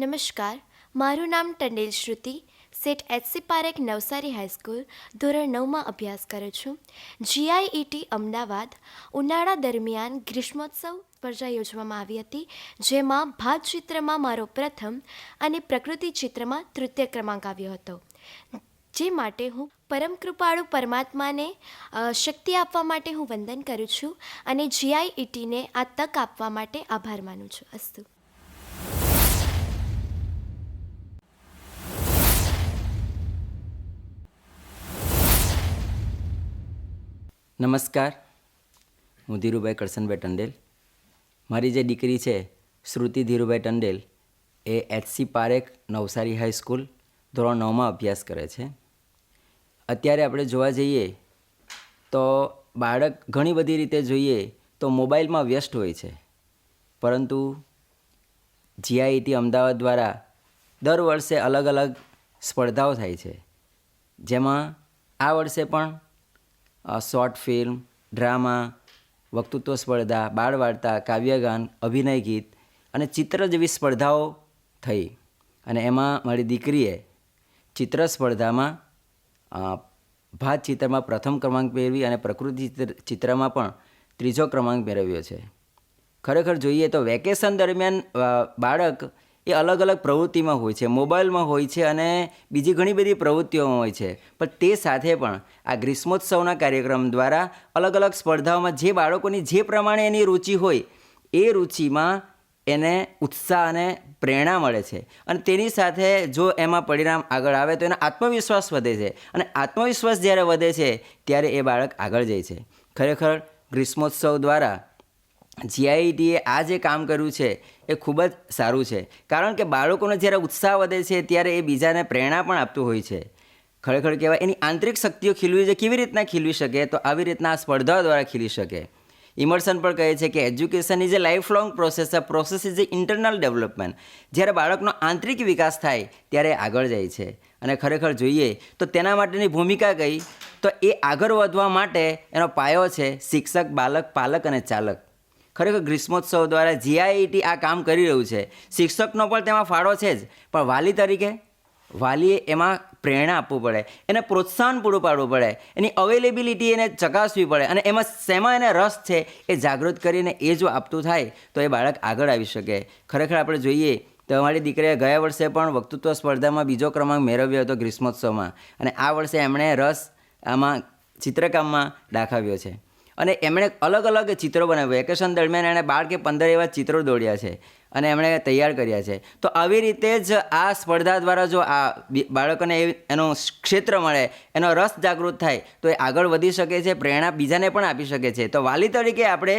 નમસ્કાર, મારું નામ ટંડેલ શ્રુતિ, સેટ એચસી પારેખ નવસારી હાઈસ્કૂલ ધોરણ 9માં અભ્યાસ કરું છું. જીઆઈઈટી અમદાવાદ ઉનાળા દરમિયાન ગ્રીષ્મોત્સવ સ્પર્ધા યોજવામાં આવી હતી, જેમાં ભાત ચિત્રમાં મારો પ્રથમ અને પ્રકૃતિ ચિત્રમાં તૃતીય ક્રમાંક આવ્યો હતો. જે માટે હું પરમ કૃપાળુ પરમાત્માને શક્તિ આપવા માટે હું વંદન કરું છું અને જીઆઈઈટીને આ તક આપવા માટે આભાર માનું છું. અસ્તુ. નમસ્કાર, હું ધીરુભાઈ કરશનભાઈ ટંડેલ. મારી જે દીકરી છે શ્રુતિ ધીરુભાઈ ટંડેલ એ એચસી પારેખ નવસારી હાઈસ્કૂલ ધોરણ 9માં અભ્યાસ કરે છે. અત્યારે આપણે જોવા જઈએ તો બાળક ઘણી બધી રીતે જોઈએ તો મોબાઈલમાં વ્યસ્ત હોય છે, પરંતુ જીઆઈઈટી અમદાવાદ દ્વારા દર વર્ષે અલગ અલગ સ્પર્ધાઓ થાય છે, જેમાં આ વર્ષે પણ શોર્ટ ફિલ્મ, ડ્રામા, વક્તૃત્વ સ્પર્ધા, બાળ વાર્તા, કાવ્યગાન, અભિનય ગીત અને ચિત્ર જેવી સ્પર્ધાઓ થઈ. અને એમાં મારી દીકરીએ ચિત્ર સ્પર્ધામાં ભાત ચિત્રમાં પ્રથમ ક્રમાંક મેળવી અને પ્રકૃતિ ચિત્રમાં પણ ત્રીજો ક્રમાંક મેળવ્યો છે. ખરેખર જોઈએ તો વેકેશન દરમિયાન બાળક એ અલગ અલગ પ્રવૃત્તિમાં હોય છે, મોબાઈલમાં હોય છે અને બીજી ઘણી બધી પ્રવૃત્તિઓમાં હોય છે, પણ તે સાથે પણ આ ગ્રીષ્મોત્સવના કાર્યક્રમ દ્વારા અલગ અલગ સ્પર્ધાઓમાં જે બાળકોની જે પ્રમાણે એની રુચિ હોય એ રુચિમાં એને ઉત્સાહ અને પ્રેરણા મળે છે. અને તેની સાથે જો એમાં પરિણામ આગળ આવે તો એનો આત્મવિશ્વાસ વધે છે, અને આત્મવિશ્વાસ જ્યારે વધે છે ત્યારે એ બાળક આગળ જાય છે. ખરેખર ગ્રીષ્મોત્સવ દ્વારા જીઆઈઈટીએ આ જે કામ કર્યું છે એ ખૂબ જ સારું છે, કારણ કે બાળકોને જ્યારે ઉત્સાહ વધે છે ત્યારે એ બીજાને પ્રેરણા પણ આપતું હોય છે. ખરેખર કહેવાય એની આંતરિક શક્તિઓ ખીલવી છે. કેવી રીતના ખીલવી શકે? તો આવી રીતના આ સ્પર્ધાઓ દ્વારા ખીલી શકે. ઇમર્સન પણ કહે છે કે education is A life long process. A process is A internal development. જ્યારે બાળકનો આંતરિક વિકાસ થાય ત્યારે આગળ જાય છે. અને ખરેખર જોઈએ તો તેના માટેની ભૂમિકા કઈ, તો એ આગળ વધવા માટે એનો પાયો છે શિક્ષક, બાલક, પાલક અને ચાલક. ખરેખર ગ્રીષ્મોત્સવ દ્વારા જીઆઈઈટી આ કામ કરી રહ્યું છે. શિક્ષકનો પણ તેમાં ફાળો છે જ, પણ વાલી તરીકે વાલીએ એમાં પ્રેરણા આપવું પડે, એને પ્રોત્સાહન પૂરું પાડવું પડે, એની અવેલેબિલિટી એને ચકાસવી પડે, અને એમાં શેમાં એને રસ છે એ જાગૃત કરીને એ જો આપતું થાય તો એ બાળક આગળ આવી શકે. ખરેખર આપણે જોઈએ તો અમારી દીકરીએ ગયા વર્ષે પણ વક્તૃત્વ સ્પર્ધામાં બીજો ક્રમાંક મેળવ્યો હતો ગ્રીષ્મોત્સવમાં, અને આ વર્ષે એમણે રસ આમાં ચિત્રકામમાં દાખવ્યો છે. અને એમણે અલગ અલગ ચિત્રો બનાવ્યા. વેકેશન દરમિયાન એણે 12 કે 15 એવા ચિત્રો દોડ્યા છે અને એમણે તૈયાર કર્યા છે. તો આવી રીતે જ આ સ્પર્ધા દ્વારા જો આ બાળકોને એનું ક્ષેત્ર મળે, એનો રસ જાગૃત થાય તો એ આગળ વધી શકે છે, પ્રેરણા બીજાને પણ આપી શકે છે. તો વાલી તરીકે આપણે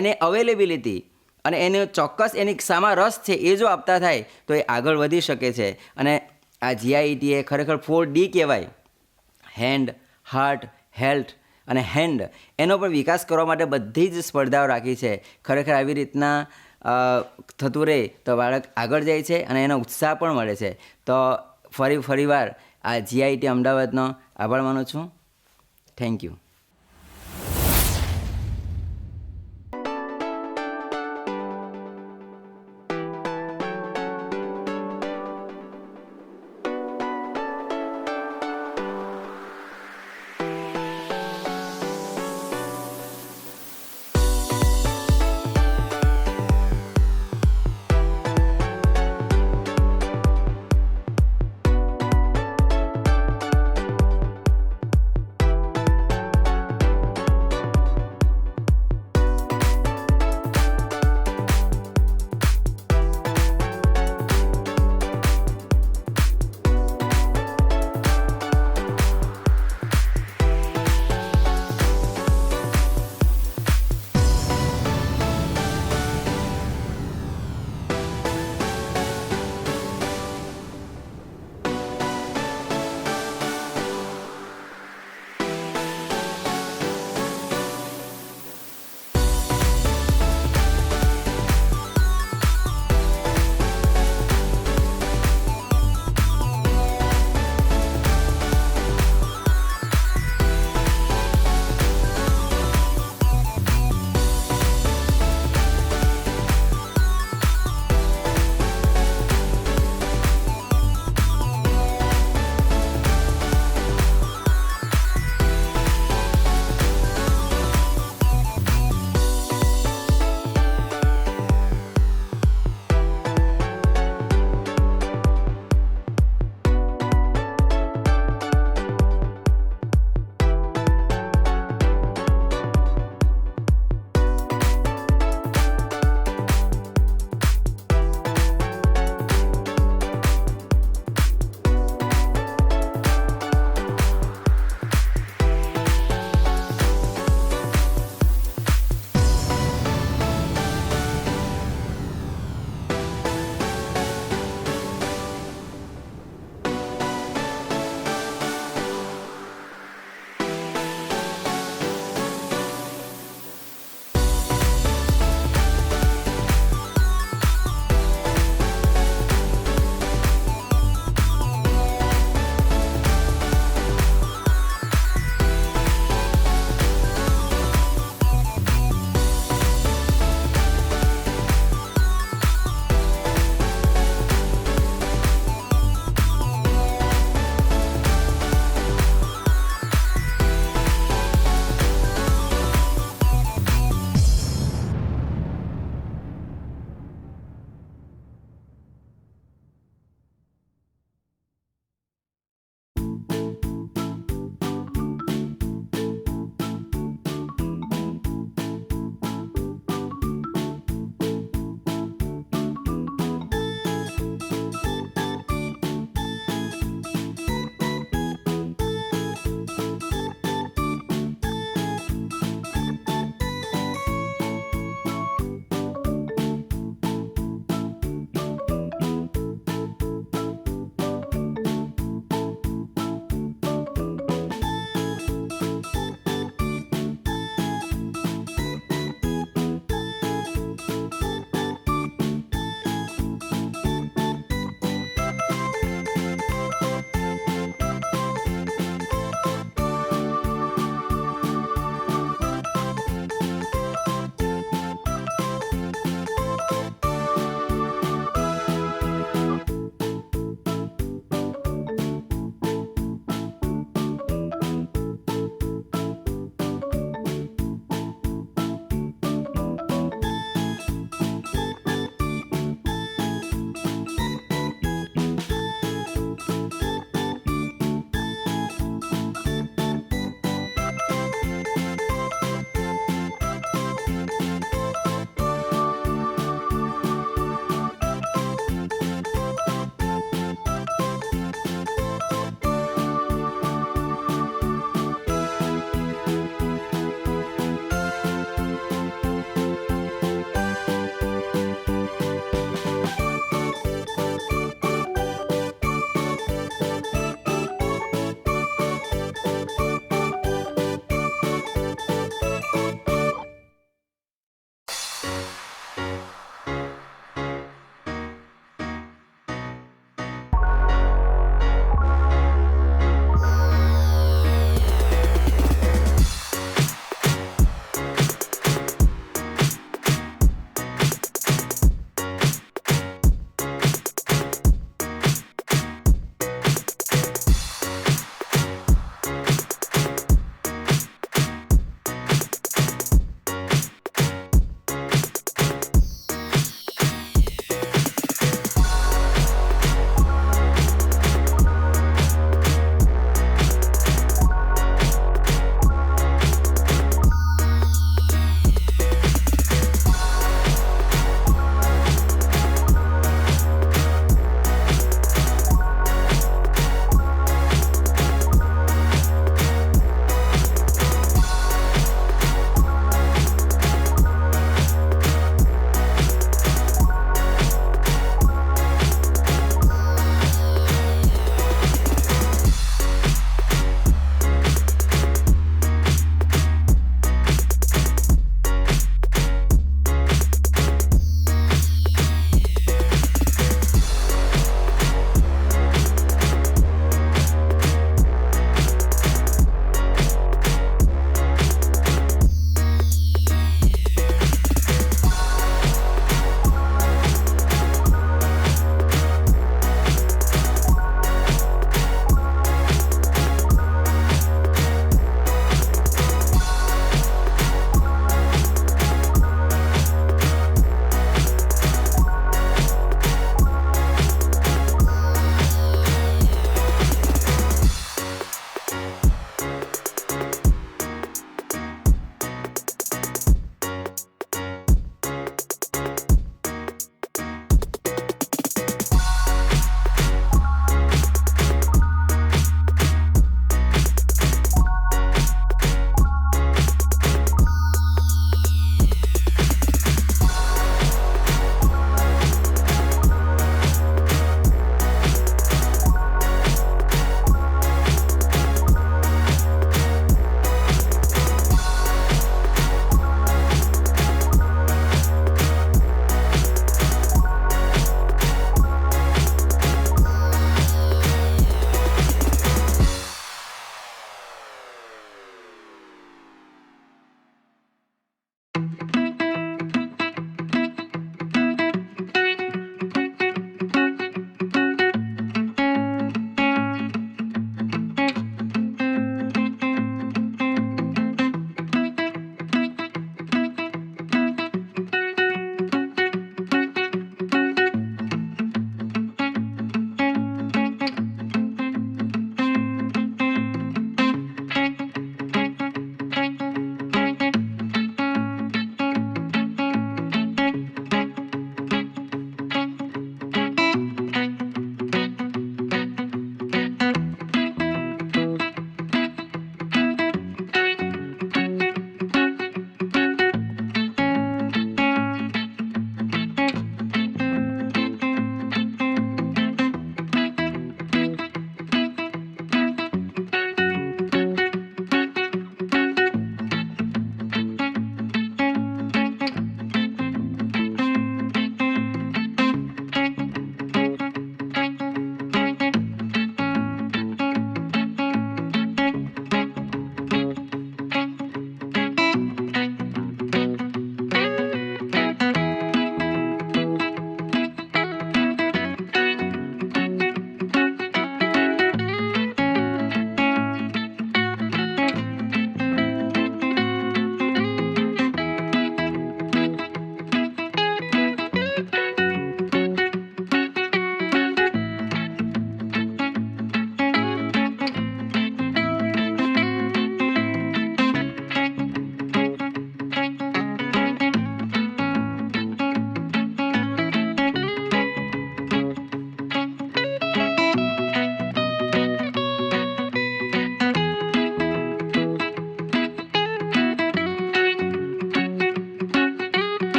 એને અવેલેબિલિટી અને એને ચોક્કસ એની શામાં રસ છે એ જો આપતા થાય તો એ આગળ વધી શકે છે. અને આ જીઆઈઈટી એ ખરેખર 4D કહેવાય: હેન્ડ, હાર્ટ, હેલ્થ અને હેન્ડ. એનો પણ વિકાસ કરવા માટે બધી જ સ્પર્ધાઓ રાખી છે. ખરેખર આવી રીતના થતું રહે તો બાળક આગળ જાય છે અને એનો ઉત્સાહ પણ મળે છે. તો ફરીવાર આ જીઆઈઈટી અમદાવાદનો આભાર માનું છું. Thank you.